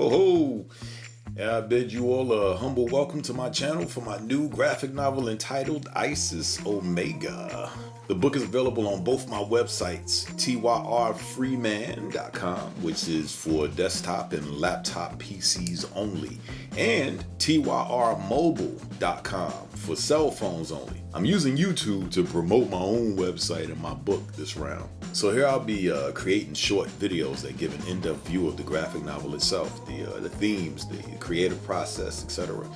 Whoa, ho! I bid you all a humble welcome to my channel for my new graphic novel entitled ISYS Omega. The book is available on both my websites, tyrfreeman.com, which is for desktop and laptop PCs only, and tyrmobile.com for cell phones only. I'm using YouTube to promote my own website and my book this round. So here I'll be creating short videos that give an in-depth view of the graphic novel itself, the themes, the creative process, etc.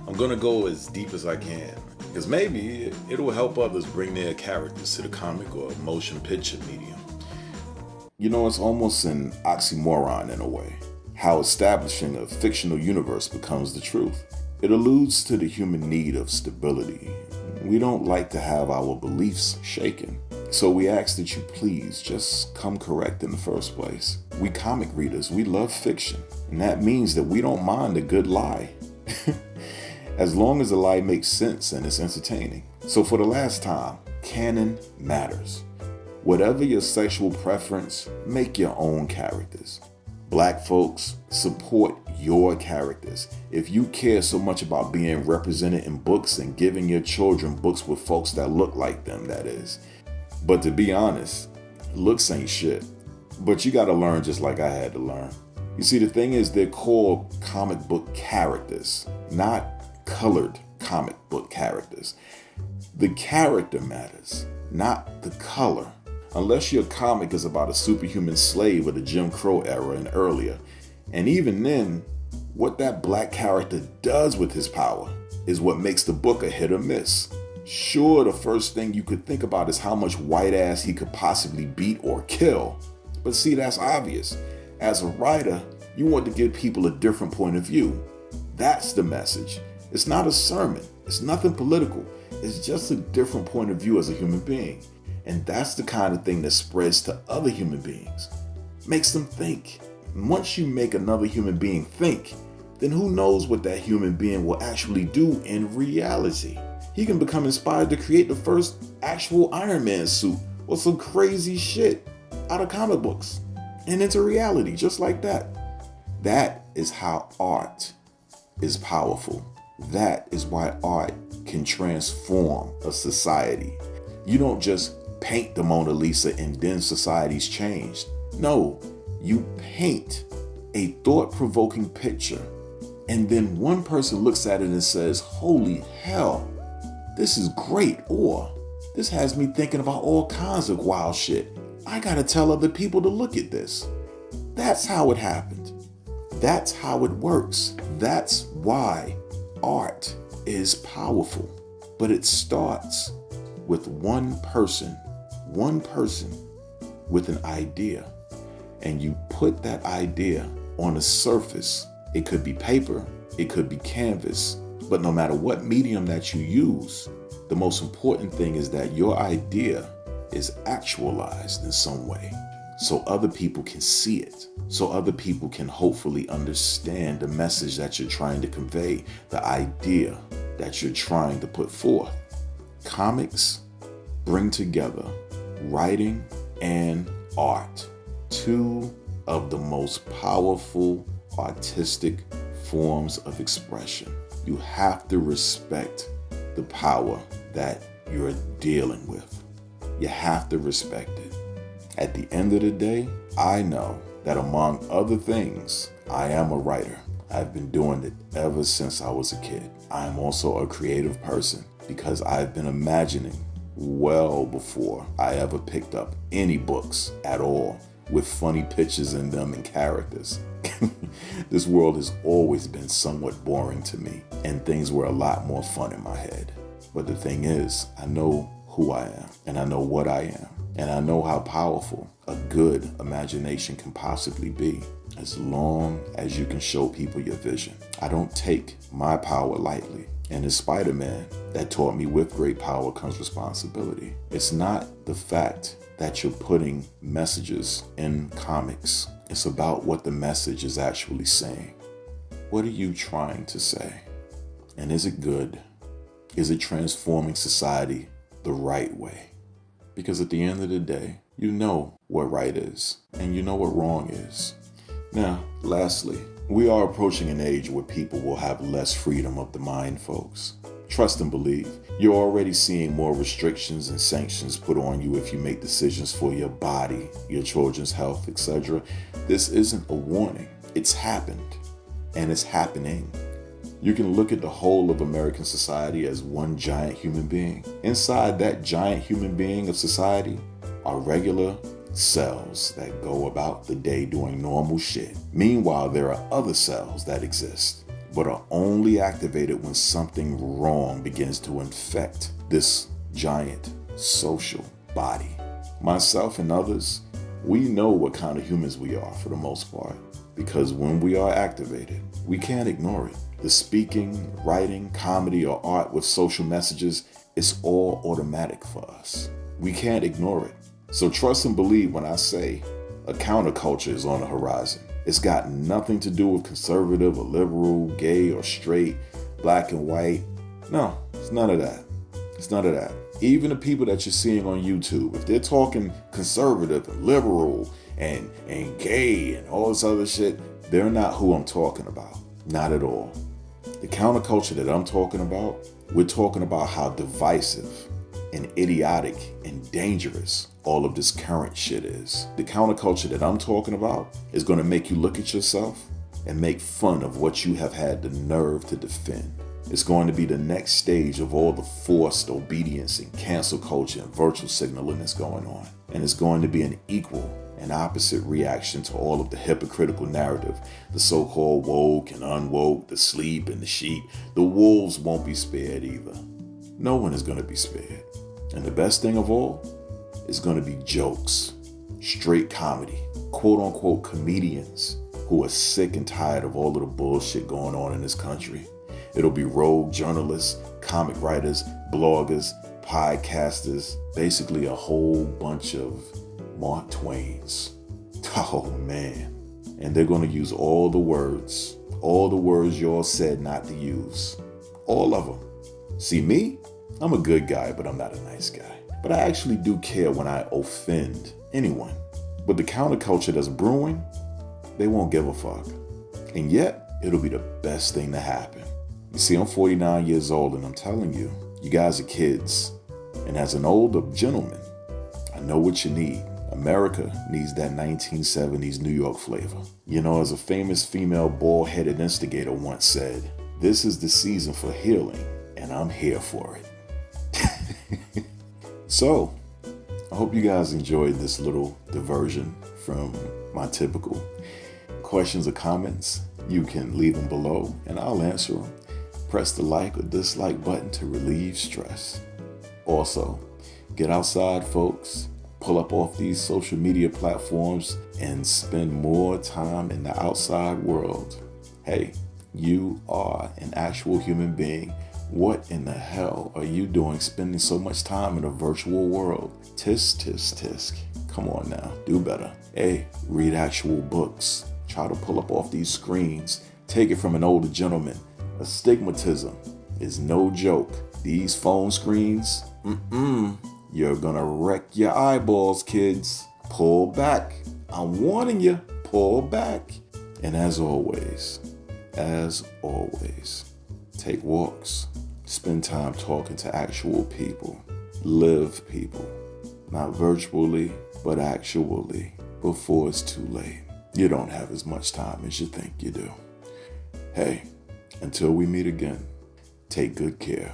I'm gonna go as deep as I can, because maybe it'll help others bring their characters to the comic or motion picture medium. You know, it's almost an oxymoron in a way, how establishing a fictional universe becomes the truth. It alludes to the human need of stability. We don't like to have our beliefs shaken. So we ask that you please just come correct in the first place. We comic readers, we love fiction, and that means that we don't mind a good lie. As long as the lie makes sense and it's entertaining. So for the last time, canon matters. Whatever your sexual preference, make your own characters. Black folks, support your characters. If you care so much about being represented in books and giving your children books with folks that look like them, that is. But to be honest, looks ain't shit. But you gotta learn just like I had to learn. You see, the thing is, they're called comic book characters, not colored comic book characters. The character matters, not the color. Unless your comic is about a superhuman slave of the Jim Crow era and earlier. And even then, what that black character does with his power is what makes the book a hit or miss. Sure, the first thing you could think about is how much white ass he could possibly beat or kill. But see, that's obvious. As a writer, you want to give people a different point of view. That's the message. It's not a sermon. It's nothing political. It's just a different point of view as a human being. And that's the kind of thing that spreads to other human beings. Makes them think. And once you make another human being think, then who knows what that human being will actually do in reality. He can become inspired to create the first actual Iron Man suit or some crazy shit out of comic books and into reality just like that. That is how art is powerful. That is why art can transform a society. You don't just paint the Mona Lisa and then society's changed. No, you paint a thought-provoking picture and then one person looks at it and says, holy hell, this is great, or this has me thinking about all kinds of wild shit. I gotta tell other people to look at this. That's how it happened. That's how it works. That's why art is powerful. But it starts with one person with an idea. And you put that idea on a surface. It could be paper, it could be canvas. But no matter what medium that you use, the most important thing is that your idea is actualized in some way, so other people can see it, so other people can hopefully understand the message that you're trying to convey, the idea that you're trying to put forth. Comics bring together writing and art, two of the most powerful artistic forms of expression. You have to respect the power that you're dealing with. You have to respect it. At the end of the day, I know that among other things, I am a writer. I've been doing it ever since I was a kid. I am also a creative person because I've been imagining well before I ever picked up any books at all with funny pictures in them and characters. This world has always been somewhat boring to me, and things were a lot more fun in my head. But the thing is, I know who I am, and I know what I am, and I know how powerful a good imagination can possibly be, as long as you can show people your vision. I don't take my power lightly. And as Spider-Man, that taught me with great power comes responsibility. It's not the fact that you're putting messages in comics. It's about what the message is actually saying. What are you trying to say? And is it good? Is it transforming society the right way? Because at the end of the day, you know what right is and you know what wrong is. Now, lastly, We are approaching an age where people will have less freedom of the mind, folks. Trust and believe. You're already seeing more restrictions and sanctions put on you if you make decisions for your body, your children's health, etc. This isn't a warning. It's happened, and it's happening. You can look at the whole of American society as one giant human being. Inside that giant human being of society are regular cells that go about the day doing normal shit. Meanwhile, there are other cells that exist, but are only activated when something wrong begins to infect this giant social body. Myself and others, we know what kind of humans we are for the most part, because when we are activated, we can't ignore it. The speaking, writing, comedy, or art with social messages, it's all automatic for us. We can't ignore it. So trust and believe when I say a counterculture is on the horizon. It's got nothing to do with conservative or liberal, gay or straight, black and white. No, it's none of that. It's none of that. Even the people that you're seeing on YouTube, if they're talking conservative and liberal and gay and all this other shit, they're not who I'm talking about. Not at all. The counterculture that I'm talking about, we're talking about how divisive and idiotic and dangerous all of this current shit is. The counterculture that I'm talking about is going to make you look at yourself and make fun of what you have had the nerve to defend. It's going to be the next stage of all the forced obedience and cancel culture and virtual signaling that's going on. And it's going to be an equal and opposite reaction to all of the hypocritical narrative, the so-called woke and unwoke, the sleep and the sheep. The wolves won't be spared either. No one is going to be spared. And the best thing of all is going to be jokes, straight comedy, quote unquote comedians who are sick and tired of all of the bullshit going on in this country. It'll be rogue journalists, comic writers, bloggers, podcasters, basically a whole bunch of Mark Twains. Oh man. And they're going to use all the words y'all said not to use. All of them. See me? I'm a good guy, but I'm not a nice guy. But I actually do care when I offend anyone. But the counterculture that's brewing, they won't give a fuck. And yet, it'll be the best thing to happen. You see, I'm 49 years old and I'm telling you, you guys are kids. And as an older gentleman, I know what you need. America needs that 1970s New York flavor. You know, as a famous female bald-headed instigator once said, this is the season for healing, and I'm here for it. So, I hope you guys enjoyed this little diversion from my typical questions or comments. You can leave them below and I'll answer them. Press the like or dislike button to relieve stress. Also, get outside, folks. Pull up off these social media platforms and spend more time in the outside world. Hey, you are an actual human being. What in the hell are you doing spending so much time in a virtual world? Tisk, tisk, tisk. Come on now, do better. Hey, read actual books. Try to pull up off these screens. Take it from an older gentleman. Astigmatism is no joke. These phone screens, you're gonna wreck your eyeballs, kids. Pull back. I'm warning you, pull back. And as always, take walks. Spend time talking to actual people. Live people. Not virtually, but actually, before it's too late. You don't have as much time as you think you do. Hey, until we meet again, take good care.